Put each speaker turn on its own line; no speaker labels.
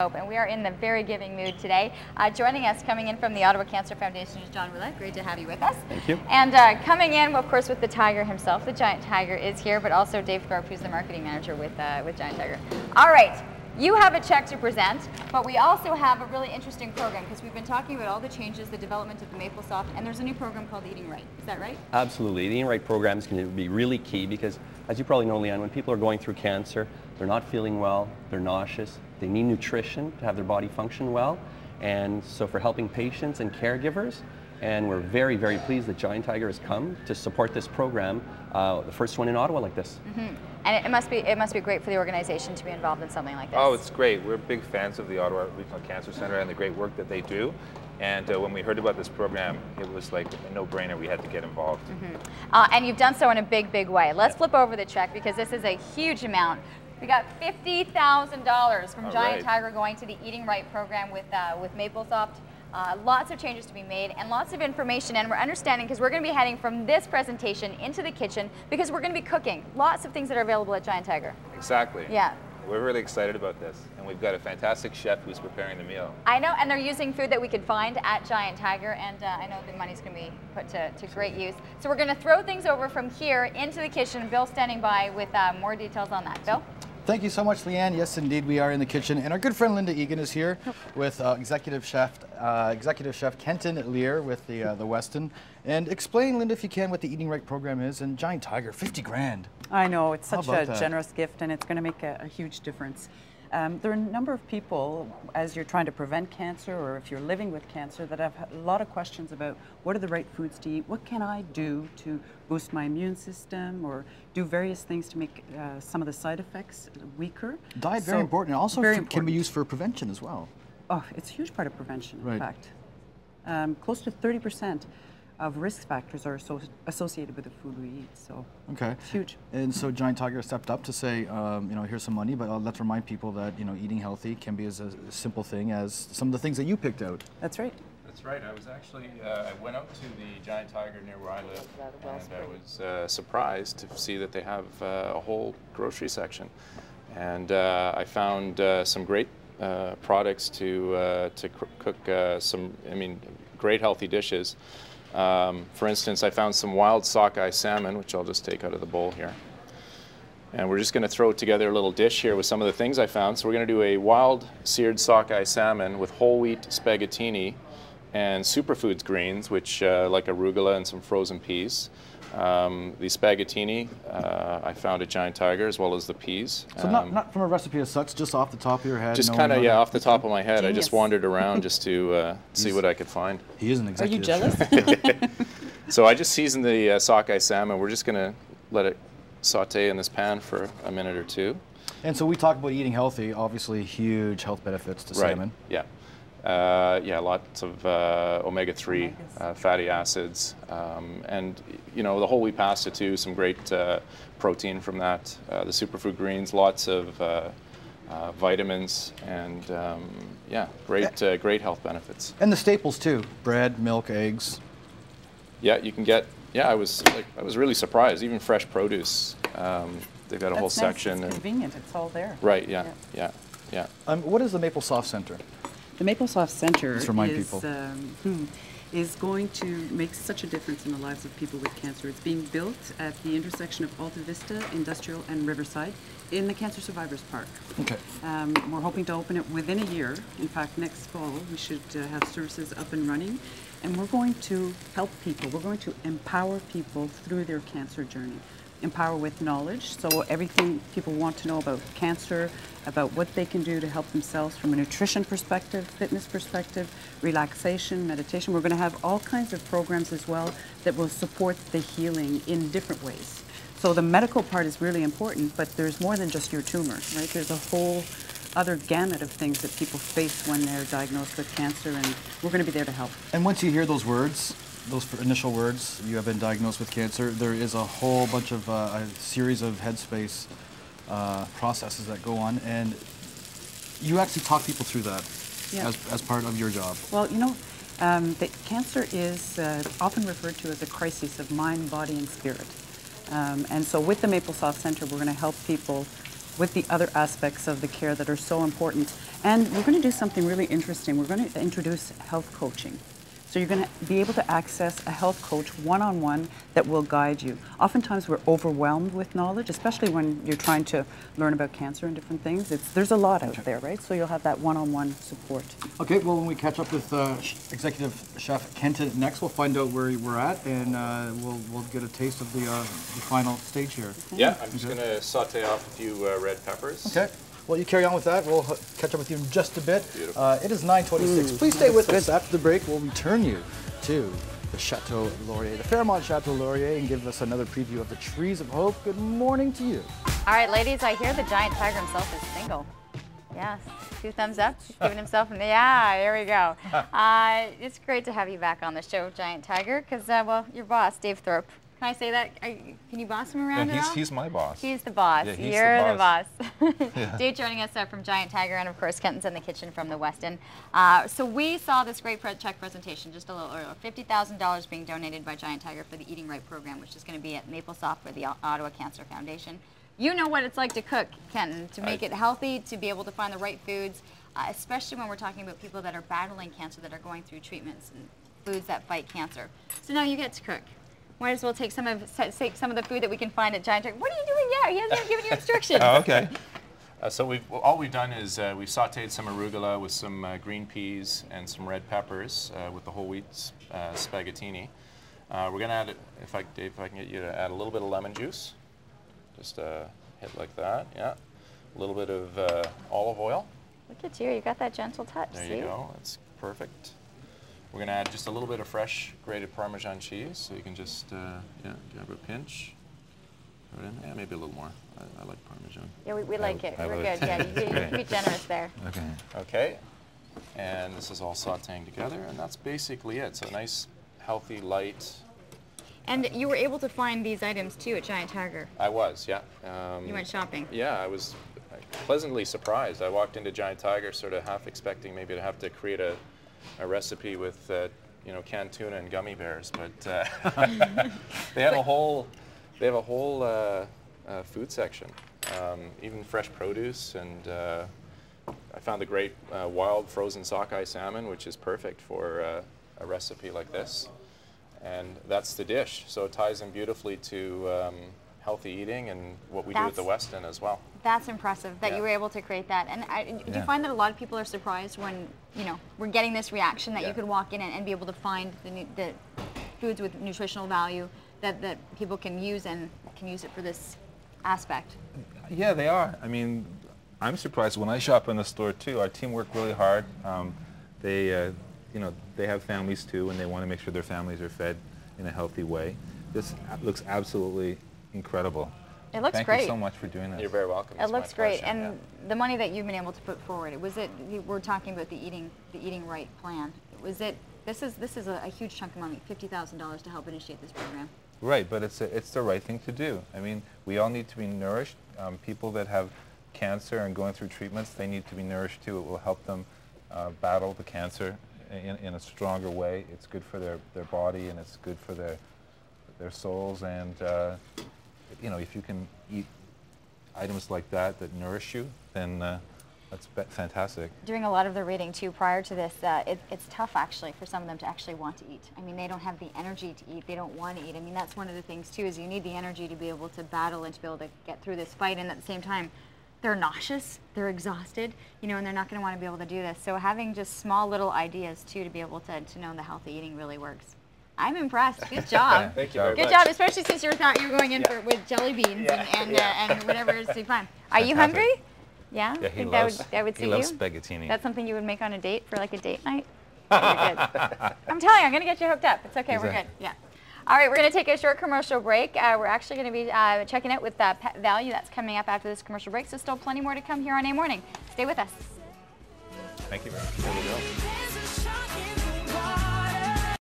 And we are in the very giving mood today. Joining us, coming in from the Ottawa Cancer Foundation, is John Ouellette. Great to have you with us.
Thank you.
And coming in, well, of course, with the Tiger himself, the Giant Tiger is here, but also Dave Thorpe, who's the marketing manager with Giant Tiger. All right, you have a check to present, but we also have a really interesting program because we've been talking about all the changes, the development of the MapleSoft, and there's a new program called Eating Right. Is that right?
Absolutely. The Eating Right program is going to be really key because, as you probably know, Leanne, when people are going through cancer, they're not feeling well, they're nauseous, they need nutrition to have their body function well. And so for helping patients and caregivers, and we're very, very pleased that Giant Tiger has come to support this program, the first one in Ottawa like this.
Mm-hmm. And it must be great for the organization to be involved in something like this.
Oh, it's great. We're big fans of the Ottawa Regional Cancer Center and the great work that they do. And when we heard about this program, it was like a no-brainer. We had to get involved.
Mm-hmm. And you've done so in a big, big way. Let's flip over the check because this is a huge amount. We got $50,000 from Giant Tiger going to the Eating Right program with MapleSoft. Lots of changes to be made and lots of information, and we're understanding because we're going to be heading from this presentation into the kitchen because we're going to be cooking. Lots of things that are available at Giant Tiger.
Exactly.
Yeah.
We're really excited about this, and we've got a fantastic chef who's preparing the meal.
I know, and they're using food that we could find at Giant Tiger, and I know the money's going to be put to great use. So we're going to throw things over from here into the kitchen. Bill's standing by with more details on that. Bill?
Thank you so much, Leanne. Yes, indeed, we are in the kitchen, and our good friend Linda Eagan is here with Executive Chef Kenton Lear with the Weston. And explain, Linda, if you can, what the Eating Right program is, and Giant Tiger, 50 grand.
I know, it's such a generous gift, and it's going to make a huge difference. There are a number of people, as you're trying to prevent cancer or if you're living with cancer, that have a lot of questions about what are the right foods to eat, what can I do to boost my immune system or do various things to make some of the side effects weaker.
Diet, very important. Also can be used for prevention as well.
Oh, it's a huge part of prevention, in fact. Close to 30% of risk factors are associated with the food we eat, so it's huge. And so Giant Tiger stepped up to say, you know, here's some money, but let's remind people that, you know, eating healthy can be as a simple thing as some of the things that you picked out. That's right.
That's right. I was actually, I went out to the Giant Tiger near where I live, and I was surprised to see that they have a whole grocery section. And I found some great products to cook some, great healthy dishes. For instance, I found some wild sockeye salmon, which I'll just take out of the bowl here. And we're just going to throw together a little dish here with some of the things I found. So we're going to do a wild seared sockeye salmon with whole wheat spaghettini and superfoods greens, which like arugula and some frozen peas. The spaghettini I found at Giant Tiger, as well as the peas.
So not from a recipe as such, just off the top of your head?
Just kind of, yeah, off the top of my head. Genius. I just wandered around just to see what I could find.
He is an executive.
Are you jealous?
So I just seasoned the sockeye salmon. We're just going to let it saute in this pan for a minute or two.
And so we talk about eating healthy, obviously huge health benefits to salmon.
Yeah. Yeah, lots of omega-3 fatty acids, and you know, the whole wheat pasta too. Some great protein from that. The superfood greens, lots of vitamins, and yeah, great health benefits.
And the staples too: bread, milk, eggs.
Yeah, you can get. Yeah, I was really surprised. Even fresh produce. They've got a whole section.
It's convenient. It's all there.
Right. Yeah.
What is the MapleSoft Center?
The MapleSoft Center is going to make such a difference in the lives of people with cancer. It's being built at the intersection of Alta Vista, Industrial, and Riverside in the Cancer Survivors Park. Okay. We're hoping to open it within a year. In fact, next fall we should have services up and running. And we're going to help people. We're going to empower people through their cancer journey. Empower with knowledge, so everything people want to know about cancer, about what they can do to help themselves from a nutrition perspective, fitness perspective, relaxation, meditation. We're going to have all kinds of programs as well that will support the healing in different ways. So the medical part is really important, but there's more than just your tumor, right? There's a whole other gamut of things that people face when they're diagnosed with cancer, and we're going to be there to help. And once you hear those words, those initial words, you have been diagnosed with cancer, there is a whole bunch of a series of headspace processes that go on, and you actually talk people through that as part of your job. Well, you know, the cancer is often referred to as a crisis of mind, body, and spirit. And so with the MapleSoft Center, we're going to help people with the other aspects of the care that are so important. And we're going to do something really interesting. We're going to introduce health coaching. So you're going to be able to access a health coach one-on-one that will guide you. Oftentimes we're overwhelmed with knowledge, especially when you're trying to learn about cancer and different things. There's a lot out there, right? So you'll have that one-on-one support.
Okay, well, when we catch up with Executive Chef Kenton next, we'll find out where we're at, and we'll get a taste of the final stage here.
Okay. Yeah, I'm just going to saute off a few red peppers.
Okay. Well, you carry on with that. We'll catch up with you in just a bit.
Beautiful.
It is 9:26. Please stay with us. After the break, we'll return you to the Chateau Laurier, the Fairmont Chateau Laurier, and give us another preview of the Trees of Hope. Good morning to you.
All right, ladies, I hear the giant tiger himself is single. Yes, 2 thumbs up. He's giving himself, yeah, there we go. It's great to have you back on the show, Giant Tiger, because, well, your boss, Dave Thorpe. Can I say that? Can you boss him around at all?
He's my boss.
He's the boss.
Yeah,
You're the boss.
Yeah.
Dave joining us from Giant Tiger, and of course Kenton's in the kitchen from the Westin. So we saw this great check presentation just a little earlier. $50,000 being donated by Giant Tiger for the Eating Right program, which is going to be at Maplesoft for the Ottawa Cancer Foundation. You know what it's like to cook, Kenton, to make it healthy, to be able to find the right foods, especially when we're talking about people that are battling cancer, that are going through treatments and foods that fight cancer. So now you get to cook. Might as well take some of the food that we can find at Giant Tiger. What are you doing yet? He hasn't even given you instructions.
Oh, okay.
So all we've done is we've sautéed some arugula with some green peas and some red peppers with the whole wheat spaghettini. We're going to add, Dave, if I can get you to add a little bit of lemon juice. Just hit like that, yeah. A little bit of olive oil.
Look at you, you got that gentle touch.
There you go, that's perfect. We're going to add just a little bit of fresh grated Parmesan cheese, so you can just grab a pinch. Put it in. Yeah, maybe a little more. I like Parmesan.
Yeah, we like it. We're good. Yeah, you can be generous there.
Okay.
Okay. And this is all sauteing together, and that's basically it. So nice, healthy, light.
And you were able to find these items too at Giant Tiger.
I was, yeah.
You went shopping.
Yeah, I was pleasantly surprised. I walked into Giant Tiger sort of half expecting maybe to have to create a recipe with canned tuna and gummy bears, but they have a whole food section, even fresh produce, and I found the great wild frozen sockeye salmon, which is perfect for a recipe like this, and that's the dish. So it ties in beautifully to healthy eating and what we do at the Westin as well.
That's impressive that you were able to create that. And do you find that a lot of people are surprised when, we're getting this reaction that you could walk in and be able to find the foods with nutritional value that people can use and can use it for this aspect?
Yeah, they are. I mean, I'm surprised when I shop in the store too. Our team work really hard. They have families too, and they want to make sure their families are fed in a healthy way. This looks absolutely incredible.
It looks great.
Thank you so much for doing this.
You're very welcome.
It looks great, and the money that you've been able to put forward. We're talking about the Eating Right plan. This is a huge chunk of money, $50,000 to help initiate this program.
Right, but it's the right thing to do. I mean, we all need to be nourished. People that have cancer and going through treatments, they need to be nourished too. It will help them battle the cancer in a stronger way. It's good for their body, and it's good for their souls, and if you can eat items like that nourish you, then that's fantastic.
Doing a lot of the reading too prior to this, it's tough actually for some of them to actually want to eat. I mean, they don't have the energy to eat, they don't want to eat. I mean, that's one of the things too, is you need the energy to be able to battle and to be able to get through this fight, and at the same time, they're nauseous, they're exhausted, and they're not going to want to be able to do this. So having just small little ideas too to be able to know the healthy eating really works. I'm impressed. Good job.
Thank you very much.
Good job, especially since you thought you were going in with jelly beans and whatever is to be fun. Are you hungry? Yeah?
Yeah,
Think that would suit
he loves
you?
spaghettini.
That's something you would make on a date for like a date night? You're good. I'm telling you, I'm going to get you hooked up. It's okay, we're good. Yeah. All right, we're going to take a short commercial break. We're actually going to be checking out with Pet Value. That's coming up after this commercial break, so still plenty more to come here on A Morning. Stay with us.
Thank you very much. There we go.